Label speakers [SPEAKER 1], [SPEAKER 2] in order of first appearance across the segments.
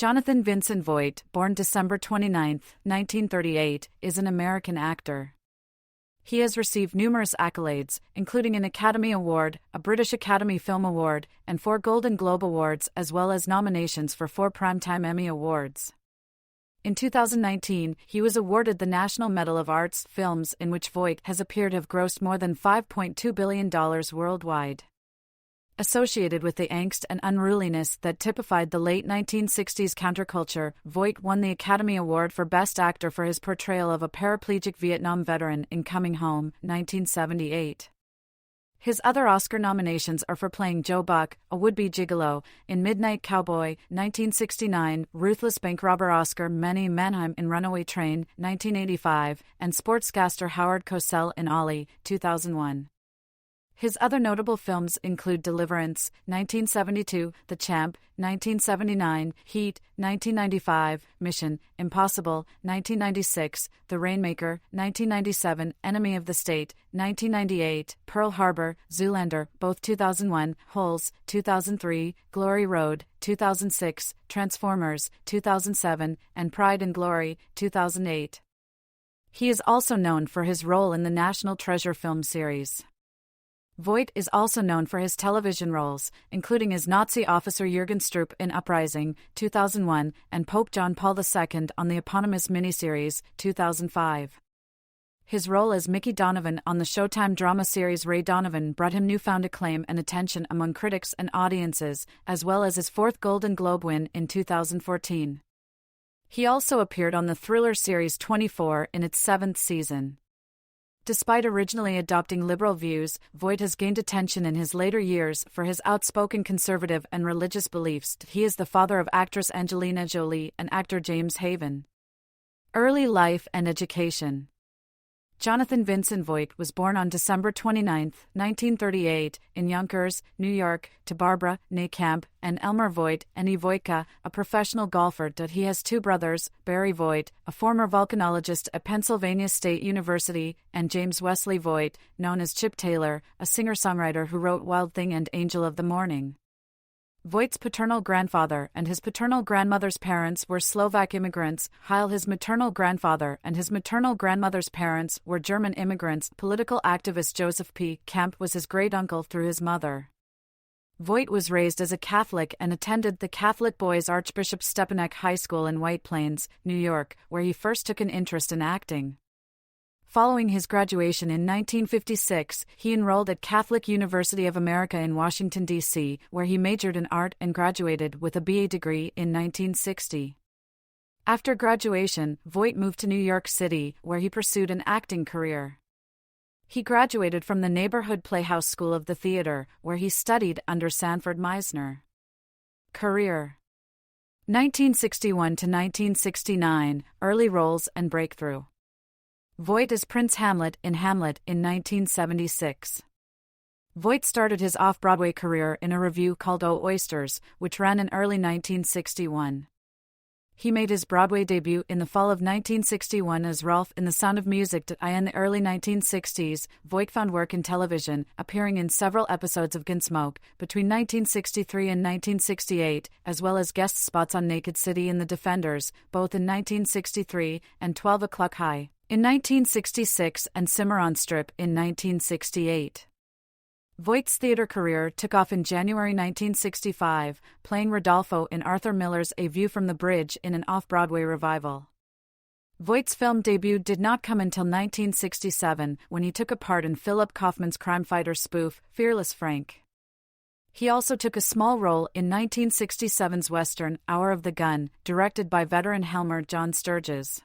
[SPEAKER 1] Jonathan Vincent Voight, born December 29, 1938, is an American actor. He has received numerous accolades, including an Academy Award, a British Academy Film Award, and 4 Golden Globe Awards, as well as nominations for 4 Primetime Emmy Awards. In 2019, he was awarded the National Medal of Arts. Films in which Voight has appeared have grossed more than $5.2 billion worldwide. Associated with the angst and unruliness that typified the late 1960s counterculture, Voight won the Academy Award for Best Actor for his portrayal of a paraplegic Vietnam veteran in Coming Home, 1978. His other Oscar nominations are for playing Joe Buck, a would-be gigolo, in Midnight Cowboy, 1969, Ruthless Bank Robber Oscar Manny Manheim in Runaway Train, 1985, and sportscaster Howard Cosell in Ollie, 2001. His other notable films include Deliverance, 1972, The Champ, 1979, Heat, 1995, Mission Impossible, 1996, The Rainmaker, 1997, Enemy of the State, 1998, Pearl Harbor, Zoolander, both 2001, Holes, 2003, Glory Road, 2006, Transformers, 2007, and Pride and Glory, 2008. He is also known for his role in the National Treasure film series. Voight is also known for his television roles, including as Nazi officer Jürgen Stroop in Uprising, 2001, and Pope John Paul II on the eponymous miniseries, 2005. His role as Mickey Donovan on the Showtime drama series Ray Donovan brought him newfound acclaim and attention among critics and audiences, as well as his 4th Golden Globe win in 2014. He also appeared on the thriller series 24 in its 7th season. Despite originally adopting liberal views, Voight has gained attention in his later years for his outspoken conservative and religious beliefs. He is the father of actress Angelina Jolie and actor James Haven. Early life and education. Jonathan Vincent Voight was born on December 29, 1938, in Yonkers, New York, to Barbara née Camp and Elmer Voight, née Voitka, a professional golfer. He has 2 brothers, Barry Voight, a former volcanologist at Pennsylvania State University, and James Wesley Voight, known as Chip Taylor, a singer-songwriter who wrote Wild Thing and Angel of the Morning. Voight's paternal grandfather and his paternal grandmother's parents were Slovak immigrants, while his maternal grandfather and his maternal grandmother's parents were German immigrants. Political activist Joseph P. Kemp was his great-uncle through his mother. Voight was raised as a Catholic and attended the Catholic Boys Archbishop Stepanek High School in White Plains, New York, where he first took an interest in acting. Following his graduation in 1956, he enrolled at Catholic University of America in Washington, D.C., where he majored in art and graduated with a BA degree in 1960. After graduation, Voight moved to New York City, where he pursued an acting career. He graduated from the Neighborhood Playhouse School of the Theater, where he studied under Sanford Meisner. Career: 1961 to 1969, early roles and breakthrough. Voight as Prince Hamlet in 1976. Voight started his off-Broadway career in a revue called Oh Oysters, which ran in early 1961. He made his Broadway debut in the fall of 1961 as Rolf in The Sound of Music. In the early 1960s, Voight found work in television, appearing in several episodes of Gunsmoke, between 1963 and 1968, as well as guest spots on Naked City and The Defenders, both in 1963, and 12 O'Clock High in 1966 and Cimarron Strip in 1968. Voight's theater career took off in January 1965, playing Rodolfo in Arthur Miller's A View from the Bridge in an off-Broadway revival. Voight's film debut did not come until 1967, when he took a part in Philip Kaufman's crime fighter spoof, Fearless Frank. He also took a small role in 1967's Western, Hour of the Gun, directed by veteran Helmer John Sturges.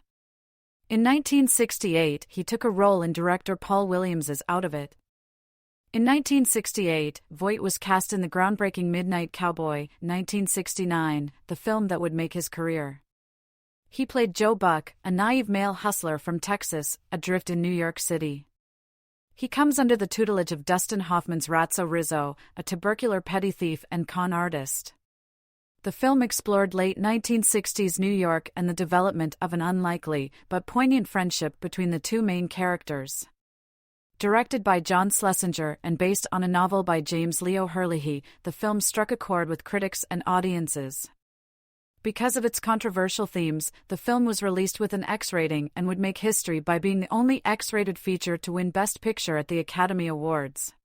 [SPEAKER 1] In 1968, he took a role in director Paul Williams's Out of It. In 1968, Voight was cast in the groundbreaking Midnight Cowboy, 1969, the film that would make his career. He played Joe Buck, a naive male hustler from Texas, adrift in New York City. He comes under the tutelage of Dustin Hoffman's Ratso Rizzo, a tubercular petty thief and con artist. The film explored late 1960s New York and the development of an unlikely but poignant friendship between the 2 main characters. Directed by John Schlesinger and based on a novel by James Leo Herlihy, the film struck a chord with critics and audiences. Because of its controversial themes, the film was released with an X rating and would make history by being the only X-rated feature to win Best Picture at the Academy Awards.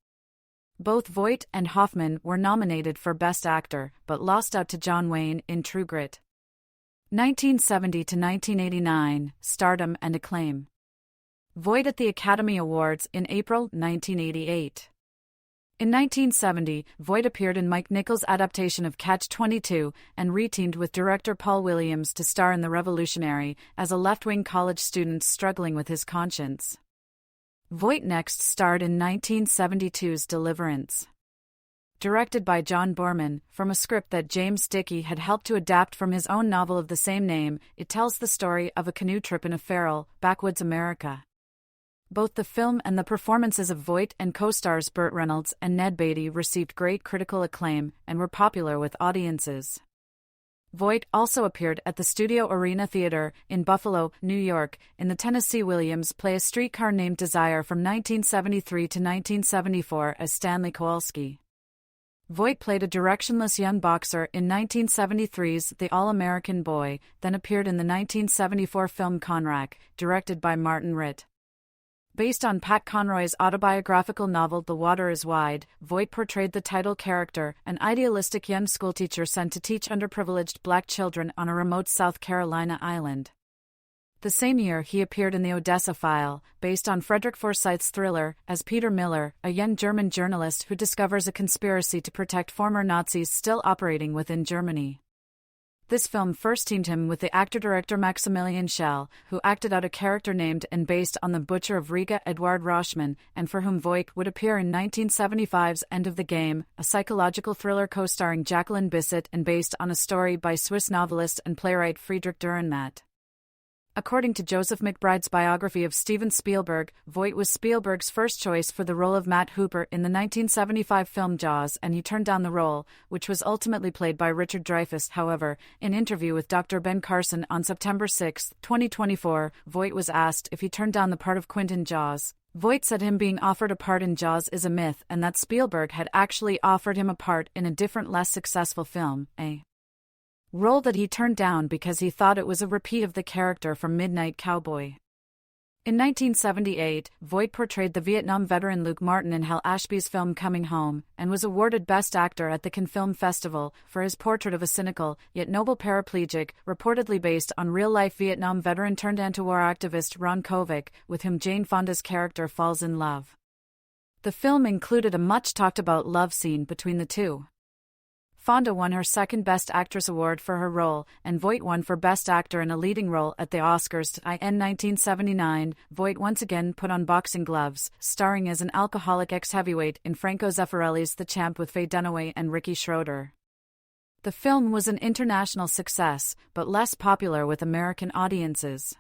[SPEAKER 1] Both Voight and Hoffman were nominated for Best Actor, but lost out to John Wayne in True Grit. 1970 to 1989, Stardom and Acclaim. Voight at the Academy Awards in April 1988. In 1970, Voight appeared in Mike Nichols' adaptation of Catch-22 and reteamed with director Paul Williams to star in The Revolutionary as a left-wing college student struggling with his conscience. Voight next starred in 1972's Deliverance. Directed by John Boorman, from a script that James Dickey had helped to adapt from his own novel of the same name, it tells the story of a canoe trip in a feral, backwoods America. Both the film and the performances of Voight and co-stars Burt Reynolds and Ned Beatty received great critical acclaim and were popular with audiences. Voight also appeared at the Studio Arena Theater in Buffalo, New York, in the Tennessee Williams play A Streetcar Named Desire from 1973 to 1974 as Stanley Kowalski. Voight played a directionless young boxer in 1973's The All-American Boy, then appeared in the 1974 film Conrack, directed by Martin Ritt. Based on Pat Conroy's autobiographical novel The Water is Wide, Voight portrayed the title character, an idealistic young schoolteacher sent to teach underprivileged black children on a remote South Carolina island. The same year he appeared in The Odessa File, based on Frederick Forsyth's thriller, as Peter Miller, a young German journalist who discovers a conspiracy to protect former Nazis still operating within Germany. This film first teamed him with the actor-director Maximilian Schell, who acted out a character named and based on the Butcher of Riga Eduard Rauschman, and for whom Voight would appear in 1975's End of the Game, a psychological thriller co-starring Jacqueline Bisset and based on a story by Swiss novelist and playwright Friedrich Dürrenmatt. According to Joseph McBride's biography of Steven Spielberg, Voight was Spielberg's first choice for the role of Matt Hooper in the 1975 film Jaws, and he turned down the role, which was ultimately played by Richard Dreyfuss. However, in an interview with Dr. Ben Carson on September 6, 2024, Voight was asked if he turned down the part of Quint in Jaws. Voight said him being offered a part in Jaws is a myth and that Spielberg had actually offered him a part in a different, less successful film, a role that he turned down because he thought it was a repeat of the character from Midnight Cowboy. In 1978, Voight portrayed the Vietnam veteran Luke Martin in Hal Ashby's film Coming Home, and was awarded Best Actor at the Cannes Film Festival for his portrait of a cynical, yet noble paraplegic, reportedly based on real-life Vietnam veteran-turned-anti-war activist Ron Kovic, with whom Jane Fonda's character falls in love. The film included a much-talked-about love scene between the two. Fonda won her second Best Actress award for her role, and Voight won for Best Actor in a Leading Role at the Oscars. In 1979, Voight once again put on boxing gloves, starring as an alcoholic ex-heavyweight in Franco Zeffirelli's The Champ with Faye Dunaway and Ricky Schroeder. The film was an international success, but less popular with American audiences.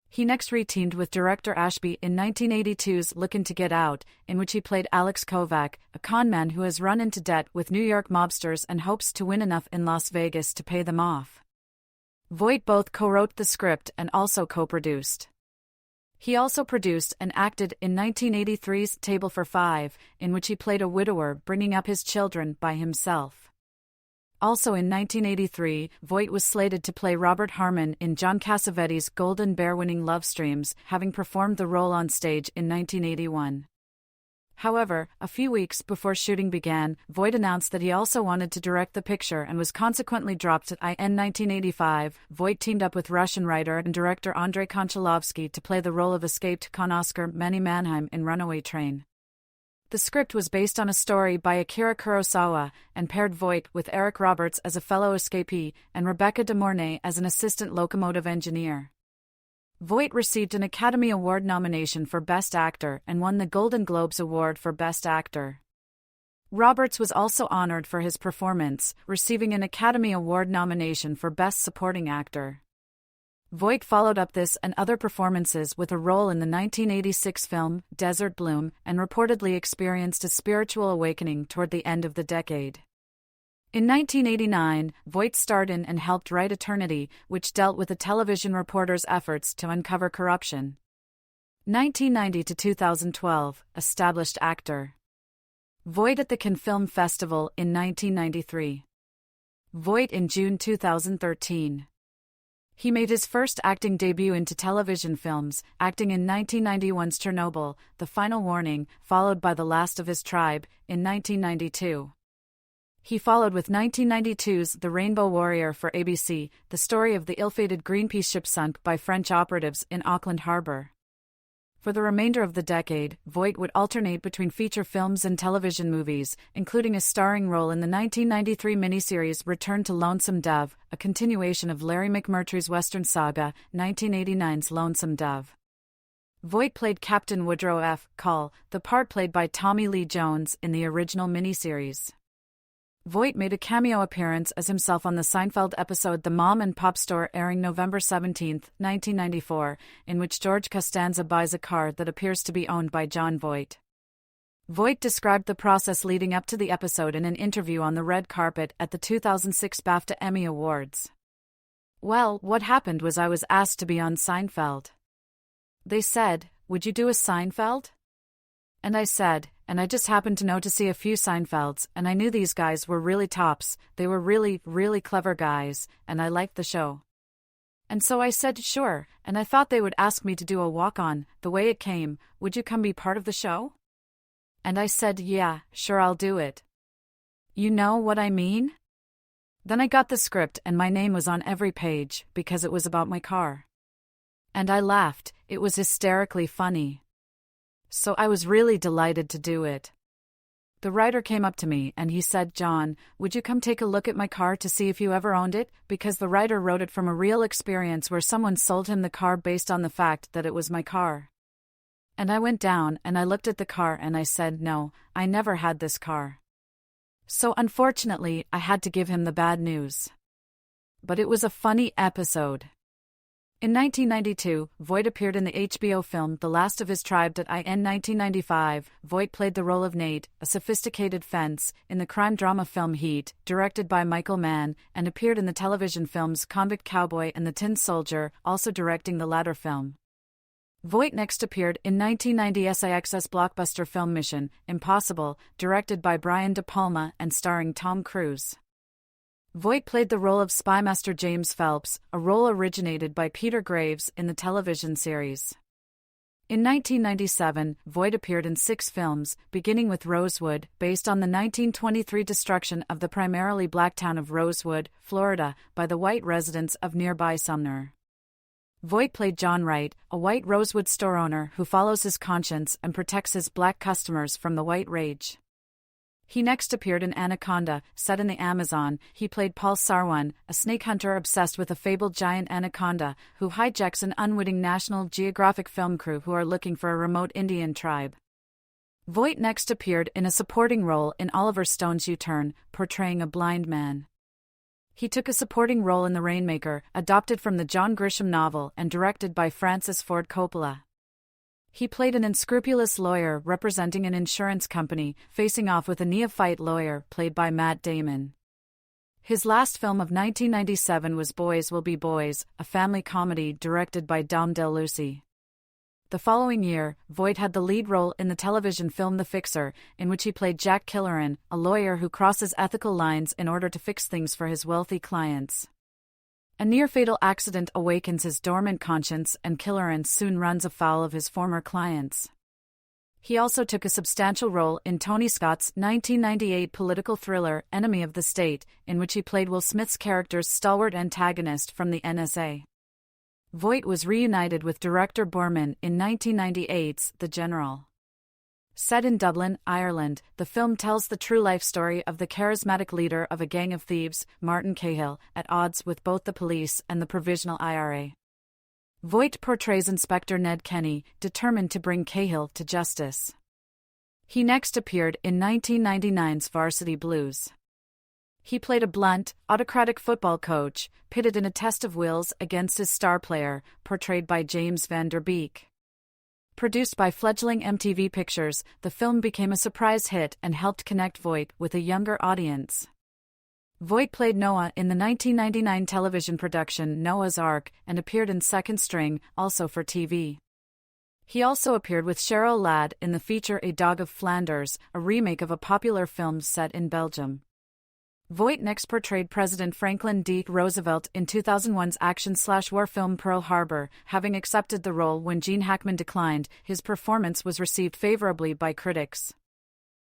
[SPEAKER 1] He next reteamed with director Ashby in 1982's Lookin' to Get Out, in which he played Alex Kovac, a con-man who has run into debt with New York mobsters and hopes to win enough in Las Vegas to pay them off. Voight both co-wrote the script and also co-produced. He also produced and acted in 1983's Table for Five, in which he played a widower bringing up his children by himself. Also in 1983, Voight was slated to play Robert Harmon in John Cassavetes' Golden Bear-winning Love Streams, having performed the role on stage in 1981. However, a few weeks before shooting began, Voight announced that he also wanted to direct the picture and was consequently dropped. In 1985, Voight teamed up with Russian writer and director Andrei Konchalovsky to play the role of escaped con Oscar Manny Mannheim in Runaway Train. The script was based on a story by Akira Kurosawa, and paired Voight with Eric Roberts as a fellow escapee and Rebecca De Mornay as an assistant locomotive engineer. Voight received an Academy Award nomination for Best Actor and won the Golden Globes Award for Best Actor. Roberts was also honored for his performance, receiving an Academy Award nomination for Best Supporting Actor. Voight followed up this and other performances with a role in the 1986 film Desert Bloom, and reportedly experienced a spiritual awakening toward the end of the decade. In 1989, Voight starred in and helped write Eternity, which dealt with a television reporter's efforts to uncover corruption. 1990 to 2012, established actor. Voight at the Cannes Film Festival in 1993. Voight in June 2013. He made his first acting debut into television films, acting in 1991's Chernobyl, The Final Warning, followed by The Last of His Tribe, in 1992. He followed with 1992's The Rainbow Warrior for ABC, the story of the ill-fated Greenpeace ship sunk by French operatives in Auckland Harbour. For the remainder of the decade, Voight would alternate between feature films and television movies, including a starring role in the 1993 miniseries Return to Lonesome Dove, a continuation of Larry McMurtry's Western saga, 1989's Lonesome Dove. Voight played Captain Woodrow F. Call, the part played by Tommy Lee Jones in the original miniseries. Voight made a cameo appearance as himself on the Seinfeld episode The Mom and Pop Store, airing November 17, 1994, in which George Costanza buys a car that appears to be owned by Jon Voight. Voight described the process leading up to the episode in an interview on the red carpet at the 2006 BAFTA Emmy Awards. "Well, what happened was I was asked to be on Seinfeld. They said, 'Would you do a Seinfeld?' And I said, and I just happened to see a few Seinfelds, and I knew these guys were really tops, they were really, really clever guys, and I liked the show. And so I said sure, and I thought they would ask me to do a walk-on, the way it came, would you come be part of the show? And I said yeah, sure I'll do it. You know what I mean? Then I got the script and my name was on every page, because it was about my car. And I laughed, it was hysterically funny. So I was really delighted to do it. The writer came up to me and he said, 'Jon, would you come take a look at my car to see if you ever owned it?' Because the writer wrote it from a real experience where someone sold him the car based on the fact that it was my car. And I went down and I looked at the car and I said, no, I never had this car. So unfortunately, I had to give him the bad news. But it was a funny episode." In 1992, Voight appeared in the HBO film The Last of His Tribe. In 1995, Voight played the role of Nate, a sophisticated fence, in the crime-drama film Heat, directed by Michael Mann, and appeared in the television films Convict Cowboy and The Tin Soldier, also directing the latter film. Voight next appeared in 1990 SIX's blockbuster film Mission: Impossible, directed by Brian De Palma and starring Tom Cruise. Voight played the role of Spymaster James Phelps, a role originated by Peter Graves in the television series. In 1997, Voight appeared in 6 films, beginning with Rosewood, based on the 1923 destruction of the primarily black town of Rosewood, Florida, by the white residents of nearby Sumner. Voight played John Wright, a white Rosewood store owner who follows his conscience and protects his black customers from the white rage. He next appeared in Anaconda, set in the Amazon. He played Paul Sarwan, a snake hunter obsessed with a fabled giant anaconda, who hijacks an unwitting National Geographic film crew who are looking for a remote Indian tribe. Voight next appeared in a supporting role in Oliver Stone's U-Turn, portraying a blind man. He took a supporting role in The Rainmaker, adapted from the John Grisham novel and directed by Francis Ford Coppola. He played an unscrupulous lawyer representing an insurance company, facing off with a neophyte lawyer played by Matt Damon. His last film of 1997 was Boys Will Be Boys, a family comedy directed by Dom DeLuise. The following year, Voight had the lead role in the television film The Fixer, in which he played Jack Killeran, a lawyer who crosses ethical lines in order to fix things for his wealthy clients. A near-fatal accident awakens his dormant conscience and Killeran soon runs afoul of his former clients. He also took a substantial role in Tony Scott's 1998 political thriller Enemy of the State, in which he played Will Smith's character's stalwart antagonist from the NSA. Voight was reunited with director Boorman in 1998's The General. Set in Dublin, Ireland, the film tells the true life story of the charismatic leader of a gang of thieves, Martin Cahill, at odds with both the police and the Provisional IRA. Voight portrays Inspector Ned Kenny, determined to bring Cahill to justice. He next appeared in 1999's Varsity Blues. He played a blunt, autocratic football coach, pitted in a test of wills against his star player, portrayed by James Van Der Beek. Produced by fledgling MTV Pictures, the film became a surprise hit and helped connect Voight with a younger audience. Voight played Noah in the 1999 television production Noah's Ark and appeared in Second String, also for TV. He also appeared with Cheryl Ladd in the feature A Dog of Flanders, a remake of a popular film set in Belgium. Voight next portrayed President Franklin D. Roosevelt in 2001's action-war film Pearl Harbor. Having accepted the role when Gene Hackman declined, his performance was received favorably by critics.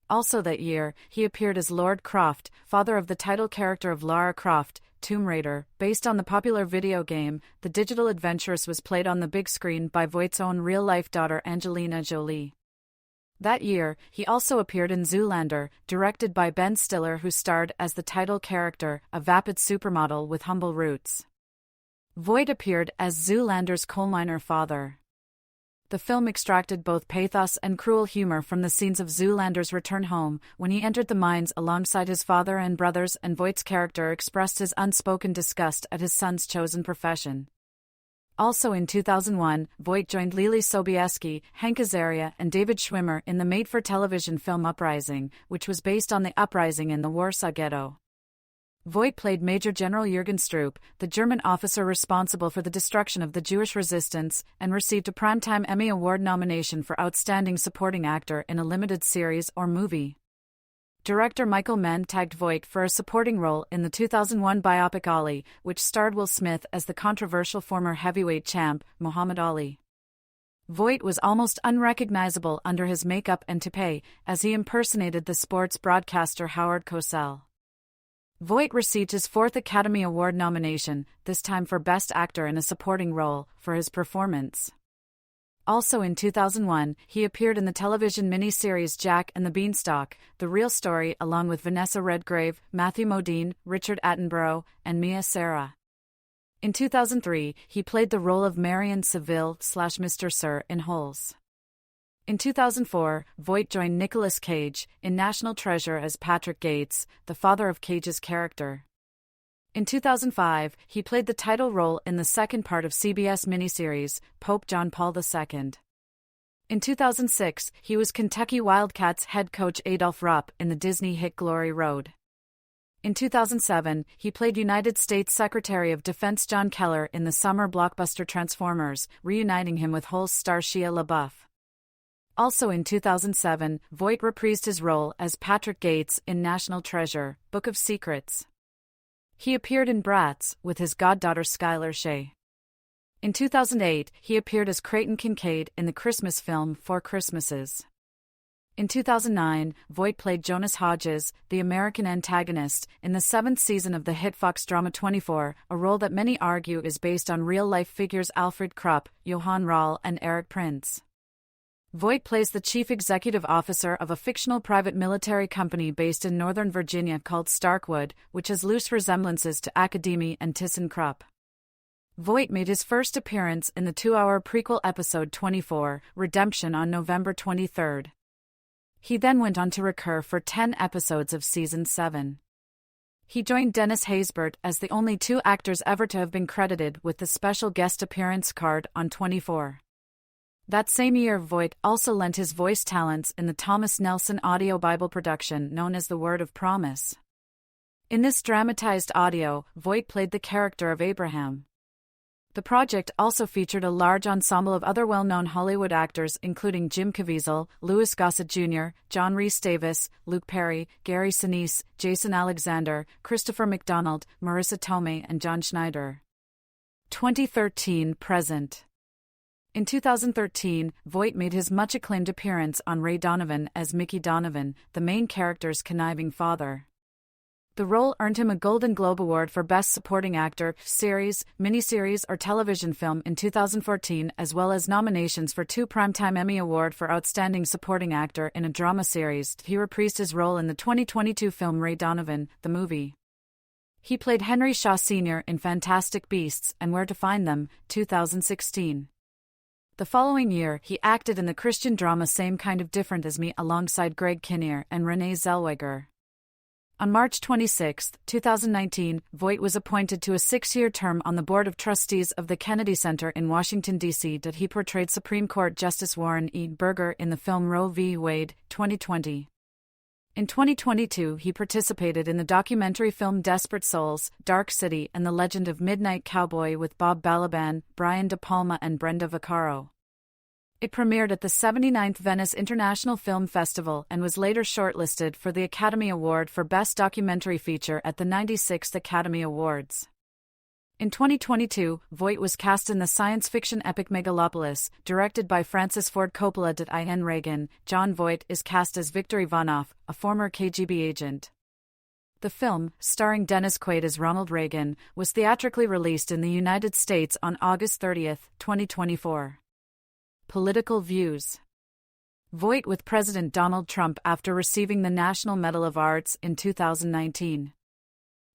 [SPEAKER 1] Also that year, he appeared as Lord Croft, father of the title character of Lara Croft, Tomb Raider. Based on the popular video game, the digital adventuress was played on the big screen by Voight's own real-life daughter Angelina Jolie. That year, he also appeared in Zoolander, directed by Ben Stiller, who starred as the title character, a vapid supermodel with humble roots. Voight appeared as Zoolander's coal miner father. The film extracted both pathos and cruel humor from the scenes of Zoolander's return home, when he entered the mines alongside his father and brothers, and Voight's character expressed his unspoken disgust at his son's chosen profession. Also in 2001, Voight joined Lily Sobieski, Hank Azaria, and David Schwimmer in the made-for-television film Uprising, which was based on the uprising in the Warsaw Ghetto. Voight played Major General Jürgen Stroop, the German officer responsible for the destruction of the Jewish resistance, and received a Primetime Emmy Award nomination for Outstanding Supporting Actor in a Limited Series or Movie. Director Michael Mann tagged Voight for a supporting role in the 2001 biopic Ali, which starred Will Smith as the controversial former heavyweight champ, Muhammad Ali. Voight was almost unrecognizable under his makeup and toupee, as he impersonated the sports broadcaster Howard Cosell. Voight received his fourth Academy Award nomination, this time for Best Actor in a Supporting Role, for his performance. Also in 2001, he appeared in the television miniseries Jack and the Beanstalk, The Real Story, along with Vanessa Redgrave, Matthew Modine, Richard Attenborough, and Mia Sara. In 2003, he played the role of Marion Seville/Mr. Sir in Holes. In 2004, Voight joined Nicolas Cage in National Treasure as Patrick Gates, the father of Cage's character. In 2005, he played the title role in the second part of CBS miniseries, Pope John Paul II. In 2006, he was Kentucky Wildcats head coach Adolph Rupp in the Disney hit Glory Road. In 2007, he played United States Secretary of Defense John Keller in the summer blockbuster Transformers, reuniting him with Holes star Shia LaBeouf. Also in 2007, Voight reprised his role as Patrick Gates in National Treasure, Book of Secrets. He appeared in Bratz with his goddaughter Skylar Shea. In 2008, he appeared as Creighton Kincaid in the Christmas film Four Christmases. In 2009, Voight played Jonas Hodges, the American antagonist, in the 7th season of the hit Fox drama 24, a role that many argue is based on real-life figures Alfred Krupp, Johann Rahl, and Eric Prince. Voight plays the chief executive officer of a fictional private military company based in Northern Virginia called Starkwood, which has loose resemblances to Academy and ThyssenKrupp. Voight made his first appearance in the 2-hour prequel episode 24, Redemption, on November 23. He then went on to recur for 10 episodes of Season 7. He joined Dennis Haysbert as the only 2 actors ever to have been credited with the special guest appearance card on 24. That same year, Voight also lent his voice talents in the Thomas Nelson audio Bible production known as The Word of Promise. In this dramatized audio, Voight played the character of Abraham. The project also featured a large ensemble of other well-known Hollywood actors including Jim Caviezel, Louis Gossett Jr., John Rhys-Davies, Luke Perry, Gary Sinise, Jason Alexander, Christopher McDonald, Marissa Tomei, and John Schneider. 2013 present. In 2013, Voight made his much-acclaimed appearance on Ray Donovan as Mickey Donovan, the main character's conniving father. The role earned him a Golden Globe Award for Best Supporting Actor, Series, Miniseries, or Television Film in 2014, as well as nominations for 2 Primetime Emmy Award for Outstanding Supporting Actor in a Drama Series. He reprised his role in the 2022 film Ray Donovan, the movie. He played Henry Shaw Sr. in Fantastic Beasts and Where to Find Them, 2016. The following year, he acted in the Christian drama Same Kind of Different as Me alongside Greg Kinnear and Renee Zellweger. On March 26, 2019, Voight was appointed to a 6-year term on the Board of Trustees of the Kennedy Center in Washington, D.C. He portrayed Supreme Court Justice Warren E. Burger in the film Roe v. Wade, 2020. In 2022, he participated in the documentary film Desperate Souls, Dark City, and the Legend of Midnight Cowboy with Bob Balaban, Brian De Palma, and Brenda Vaccaro. It premiered at the 79th Venice International Film Festival and was later shortlisted for the Academy Award for Best Documentary Feature at the 96th Academy Awards. In 2022, Voight was cast in the science fiction epic Megalopolis, directed by Francis Ford Coppola. In Reagan, Jon Voight is cast as Viktor Ivanov, a former KGB agent. The film, starring Dennis Quaid as Ronald Reagan, was theatrically released in the United States on August 30, 2024. Political views. Voight with President Donald Trump after receiving the National Medal of Arts in 2019.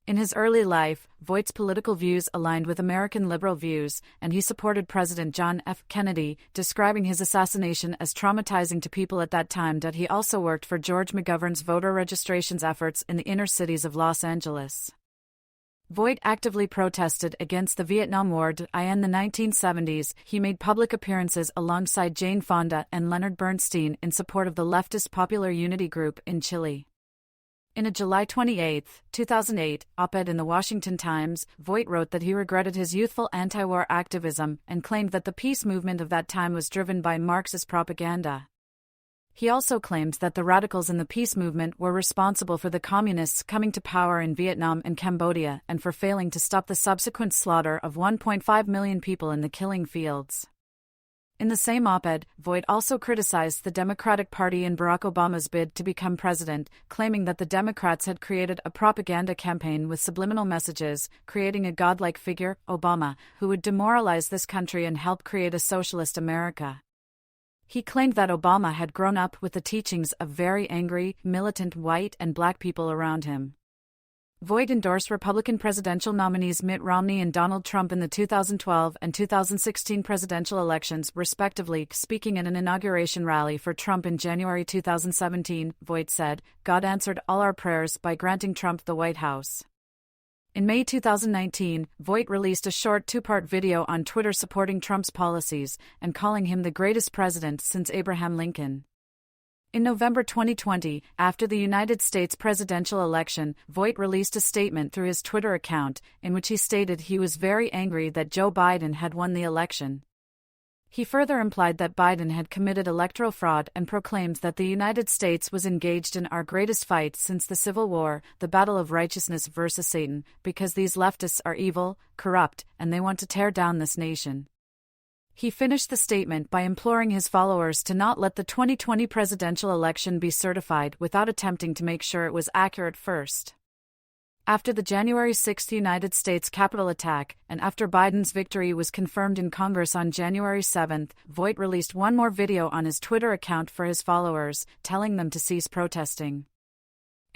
[SPEAKER 1] In his early life, Voight's political views aligned with American liberal views, and he supported President John F. Kennedy, describing his assassination as traumatizing to people at that time. He also worked for George McGovern's voter registrations efforts in the inner cities of Los Angeles. Voight actively protested against the Vietnam War. In the 1970s, he made public appearances alongside Jane Fonda and Leonard Bernstein in support of the leftist Popular Unity Group in Chile. In a July 28, 2008, op-ed in the Washington Times, Voight wrote that he regretted his youthful anti-war activism and claimed that the peace movement of that time was driven by Marxist propaganda. He also claimed that the radicals in the peace movement were responsible for the communists coming to power in Vietnam and Cambodia and for failing to stop the subsequent slaughter of 1.5 million people in the killing fields. In the same op-ed, Voight also criticized the Democratic Party in Barack Obama's bid to become president, claiming that the Democrats had created a propaganda campaign with subliminal messages, creating a godlike figure, Obama, who would demoralize this country and help create a socialist America. He claimed that Obama had grown up with the teachings of very angry, militant white and black people around him. Voight endorsed Republican presidential nominees Mitt Romney and Donald Trump in the 2012 and 2016 presidential elections, respectively. Speaking at an inauguration rally for Trump in January 2017, Voight said, "God answered all our prayers by granting Trump the White House." In May 2019, Voight released a short two-part video on Twitter supporting Trump's policies and calling him the greatest president since Abraham Lincoln. In November 2020, after the United States presidential election, Voight released a statement through his Twitter account, in which he stated he was very angry that Joe Biden had won the election. He further implied that Biden had committed electoral fraud and proclaimed that the United States was engaged in our greatest fight since the Civil War, the battle of righteousness versus Satan, because these leftists are evil, corrupt, and they want to tear down this nation. He finished the statement by imploring his followers to not let the 2020 presidential election be certified without attempting to make sure it was accurate first. After the January 6 United States Capitol attack, and after Biden's victory was confirmed in Congress on January 7, Voight released one more video on his Twitter account for his followers, telling them to cease protesting.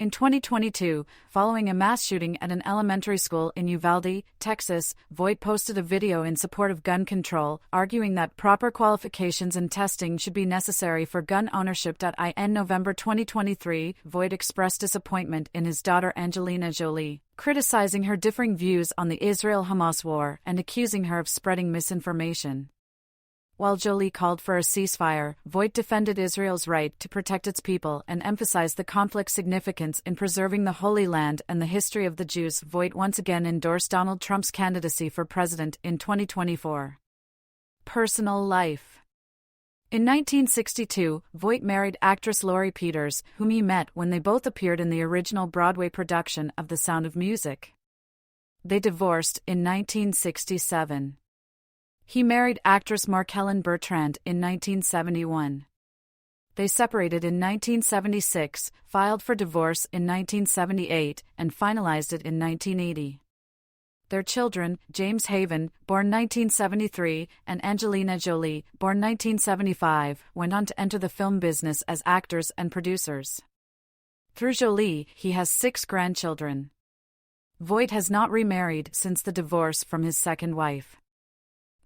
[SPEAKER 1] In 2022, following a mass shooting at an elementary school in Uvalde, Texas, Voight posted a video in support of gun control, arguing that proper qualifications and testing should be necessary for gun ownership. In November 2023, Voight expressed disappointment in his daughter Angelina Jolie, criticizing her differing views on the Israel-Hamas war and accusing her of spreading misinformation. While Jolie called for a ceasefire, Voight defended Israel's right to protect its people and emphasized the conflict's significance in preserving the Holy Land and the history of the Jews. Voight once again endorsed Donald Trump's candidacy for president in 2024. Personal life. In 1962, Voight married actress Laurie Peters, whom he met when they both appeared in the original Broadway production of The Sound of Music. They divorced in 1967. He married actress Markellen Bertrand in 1971. They separated in 1976, filed for divorce in 1978, and finalized it in 1980. Their children, James Haven, born 1973, and Angelina Jolie, born 1975, went on to enter the film business as actors and producers. Through Jolie, he has 6 grandchildren. Voight has not remarried since the divorce from his second wife.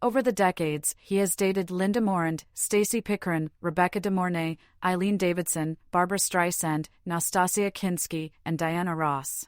[SPEAKER 1] Over the decades, he has dated Linda Morand, Stacey Pickering, Rebecca De Mornay, Eileen Davidson, Barbra Streisand, Nastasia Kinski, and Diana Ross.